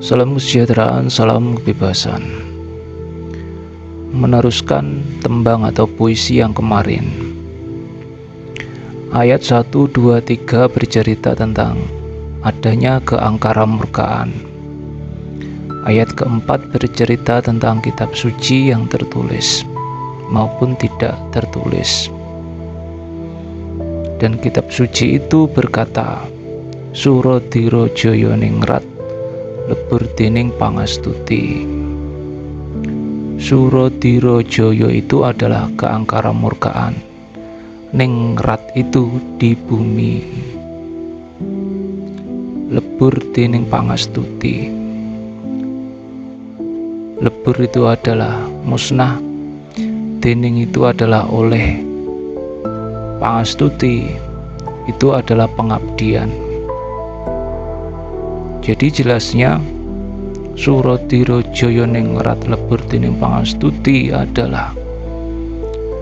Salam kesejahteraan, salam kebebasan. Meneruskan tembang atau puisi yang kemarin. Ayat 1, 2, 3 bercerita tentang adanya keangkaramurkaan. Ayat keempat bercerita tentang kitab suci yang tertulis maupun tidak tertulis. Dan kitab suci itu berkata, Suradira Jaya Ningrat lebur dening pangastuti. Suradira Jaya itu adalah keangkaramurkaan. Ningrat itu di bumi. Lebur dening pangastuti. Lebur itu adalah musnah. Dening itu adalah oleh. Pangastuti itu adalah pengabdian. Jadi jelasnya Suradira Jaya Ningrat lebur dening pangastuti adalah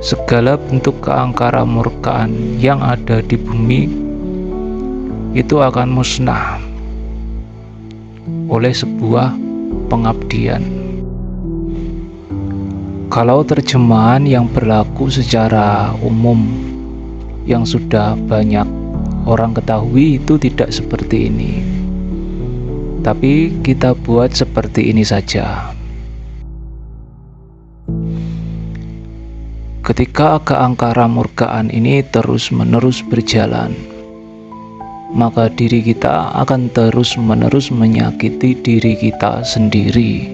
segala bentuk keangkaramurkaan yang ada di bumi itu akan musnah oleh sebuah pengabdian. Kalau terjemahan yang berlaku secara umum yang sudah banyak orang ketahui itu tidak seperti ini. Tapi kita buat seperti ini saja. Ketika keangkaramurkaan ini terus-menerus berjalan, maka diri kita akan terus-menerus menyakiti diri kita sendiri.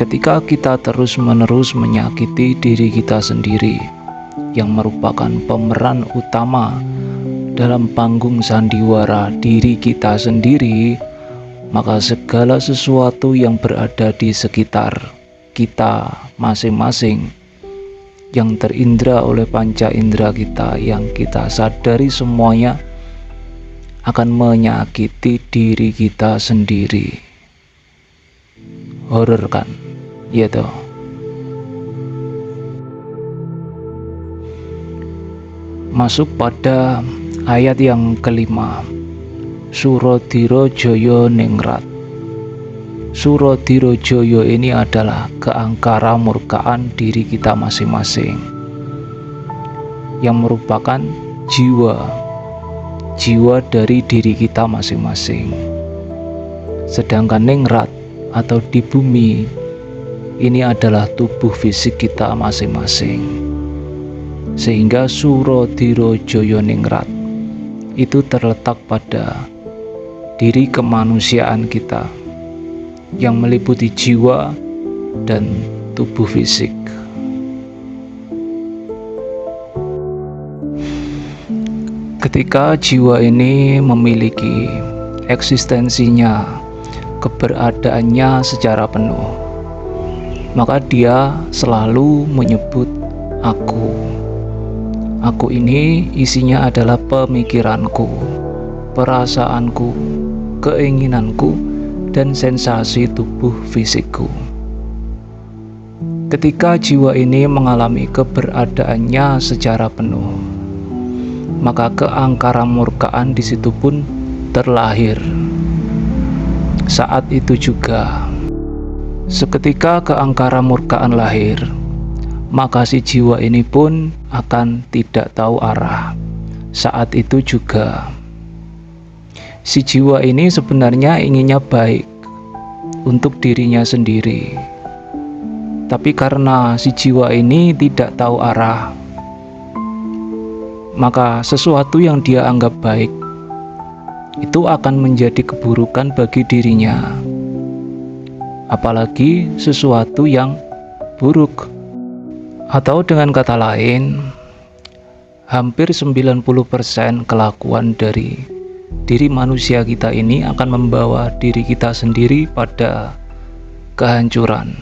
Ketika kita terus-menerus menyakiti diri kita sendiri, yang merupakan pemeran utama dalam panggung sandiwara diri kita sendiri, maka segala sesuatu yang berada di sekitar kita masing-masing yang terindra oleh panca indera kita, yang kita sadari semuanya akan menyakiti diri kita sendiri. Horor kan? Ya toh. Masuk pada ayat yang kelima. Suradira Jaya Ningrat. Suradira Jaya ini adalah keangkaramurkaan diri kita masing-masing, yang merupakan jiwa dari diri kita masing-masing. Sedangkan Ningrat atau di bumi ini adalah tubuh fisik kita masing-masing. Sehingga Suradira Jaya Ningrat itu terletak pada diri kemanusiaan kita yang meliputi jiwa dan tubuh fisik. Ketika jiwa ini memiliki eksistensinya, keberadaannya secara penuh, maka dia selalu menyebut aku. Aku ini isinya adalah pemikiranku, perasaanku, keinginanku, dan sensasi tubuh fisikku. Ketika jiwa ini mengalami keberadaannya secara penuh, maka keangkaramurkaan di situ pun terlahir. Saat itu juga, seketika keangkaramurkaan lahir, maka si jiwa ini pun akan tidak tahu arah. Saat itu juga si jiwa ini sebenarnya inginnya baik untuk dirinya sendiri, tapi karena si jiwa ini tidak tahu arah, maka sesuatu yang dia anggap baik itu akan menjadi keburukan bagi dirinya, apalagi sesuatu yang buruk. Atau dengan kata lain, hampir 90% kelakuan dari diri manusia kita ini akan membawa diri kita sendiri pada kehancuran.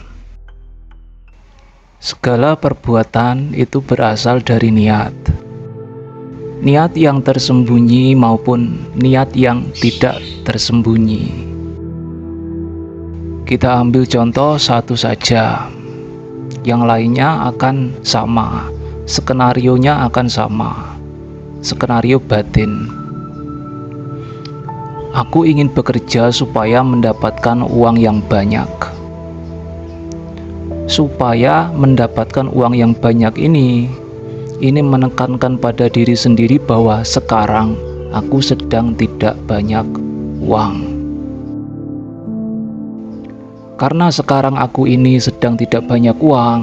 Segala perbuatan itu berasal dari niat. Niat yang tersembunyi maupun niat yang tidak tersembunyi. Kita ambil contoh satu saja. Yang lainnya akan sama, skenarionya akan sama, skenario batin. Aku ingin bekerja supaya mendapatkan uang yang banyak. Supaya mendapatkan uang yang banyak ini menekankan pada diri sendiri bahwa sekarang aku sedang tidak banyak uang. Karena sekarang aku ini sedang tidak banyak uang,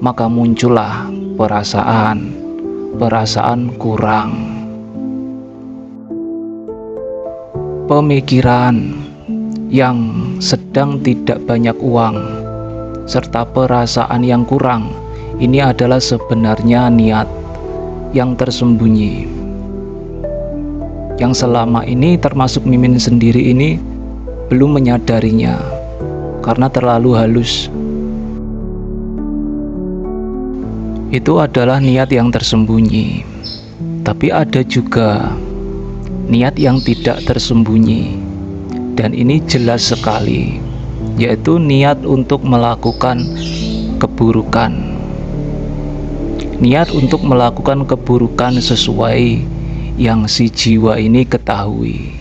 maka muncullah perasaan kurang. Pemikiran yang sedang tidak banyak uang serta perasaan yang kurang ini adalah sebenarnya niat yang tersembunyi, yang selama ini termasuk Mimin sendiri ini belum menyadarinya karena terlalu halus. Itu adalah niat yang tersembunyi. Tapi ada juga niat yang tidak tersembunyi, dan ini jelas sekali, yaitu niat untuk melakukan keburukan. Niat untuk melakukan keburukan sesuai yang si jiwa ini ketahui.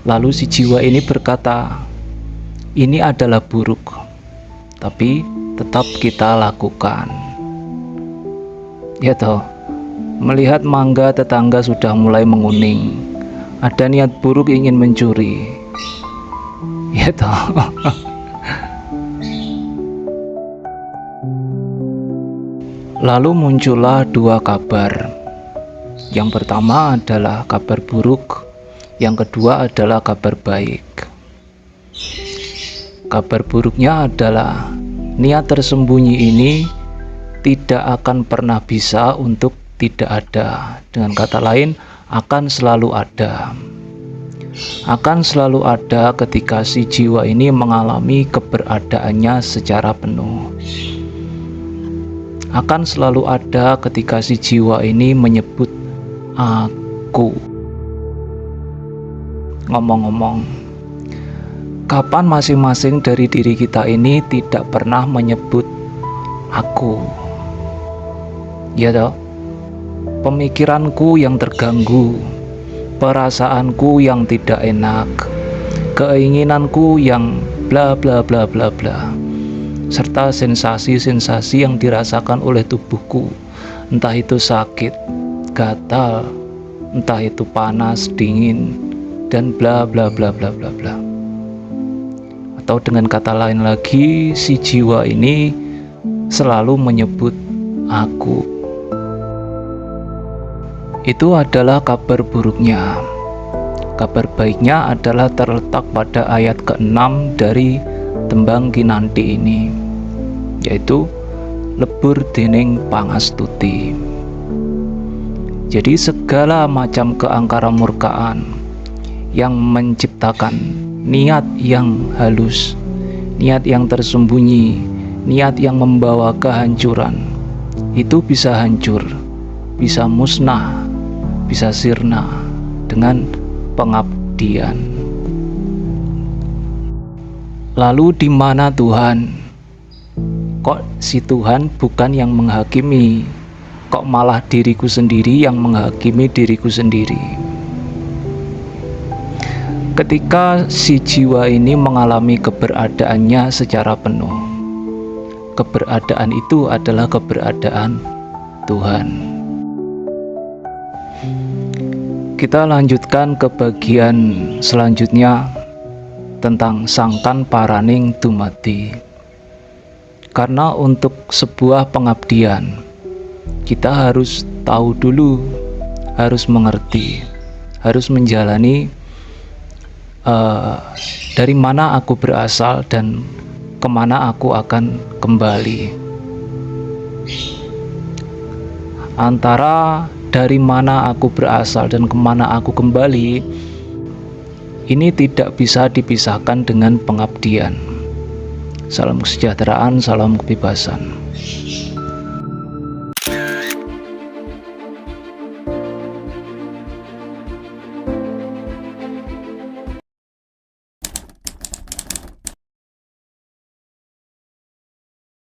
Lalu si jiwa ini berkata, ini adalah buruk, tapi tetap kita lakukan. Ya toh, melihat mangga tetangga sudah mulai menguning, ada niat buruk ingin mencuri. Ya toh. Lalu muncullah dua kabar. Yang pertama adalah kabar buruk, yang kedua adalah kabar baik. Kabar buruknya adalah niat tersembunyi ini tidak akan pernah bisa untuk tidak ada. Dengan kata lain, akan selalu ada. Akan selalu ada ketika si jiwa ini mengalami keberadaannya secara penuh. Akan selalu ada ketika si jiwa ini menyebut aku. Ngomong-ngomong, kapan masing-masing dari diri kita ini tidak pernah menyebut aku? Ya toh, pemikiranku yang terganggu, perasaanku yang tidak enak, keinginanku yang bla bla bla bla bla, serta sensasi-sensasi yang dirasakan oleh tubuhku, entah itu sakit, gatal, entah itu panas, dingin, dan bla bla bla bla bla bla. Atau dengan kata lain lagi, si jiwa ini selalu menyebut aku. Itu adalah kabar buruknya. Kabar baiknya adalah terletak pada ayat ke-6 dari tembang Kinanti ini, yaitu lebur dening pangastuti. Jadi segala macam keangkara murkaan yang menciptakan niat yang halus, niat yang tersembunyi, niat yang membawa kehancuran, itu bisa hancur, bisa musnah, bisa sirna dengan pengabdian. Lalu di mana Tuhan? Kok si Tuhan bukan yang menghakimi? Kok malah diriku sendiri yang menghakimi diriku sendiri? Ketika si jiwa ini mengalami keberadaannya secara penuh, keberadaan itu adalah keberadaan Tuhan. Kita lanjutkan ke bagian selanjutnya tentang sangkan paraning dumadi. Karena untuk sebuah pengabdian, kita harus tahu dulu, harus mengerti, harus menjalani dari mana aku berasal dan kemana aku akan kembali. Antara dari mana aku berasal dan kemana aku kembali, ini tidak bisa dipisahkan dengan pengabdian. Salam kesejahteraan, salam kebebasan.